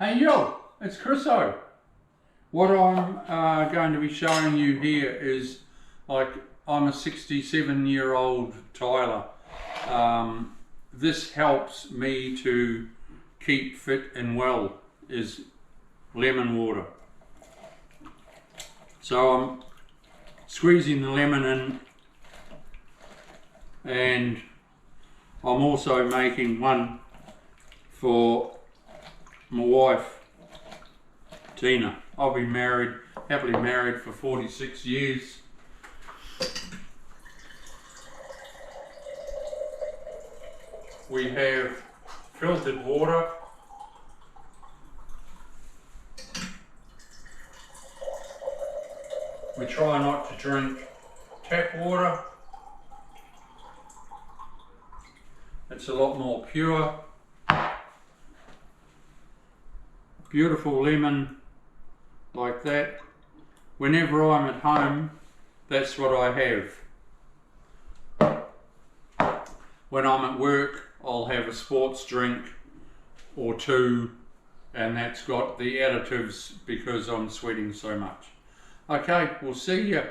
Hey yo, it's Chriso. What I'm going to be showing you here is, like, I'm a 67-year-old Tyler. This helps me to keep fit and well, is lemon water. So I'm squeezing the lemon in, and I'm also making one for my wife, Tina. I've been married, happily married for 46 years. We have filtered water. We try not to drink tap water. It's a lot more pure. Beautiful lemon like that. Whenever I'm at home, that's what I have. When I'm at work, I'll have a sports drink or two, and that's got the additives because I'm sweating so much. Okay, we'll see you.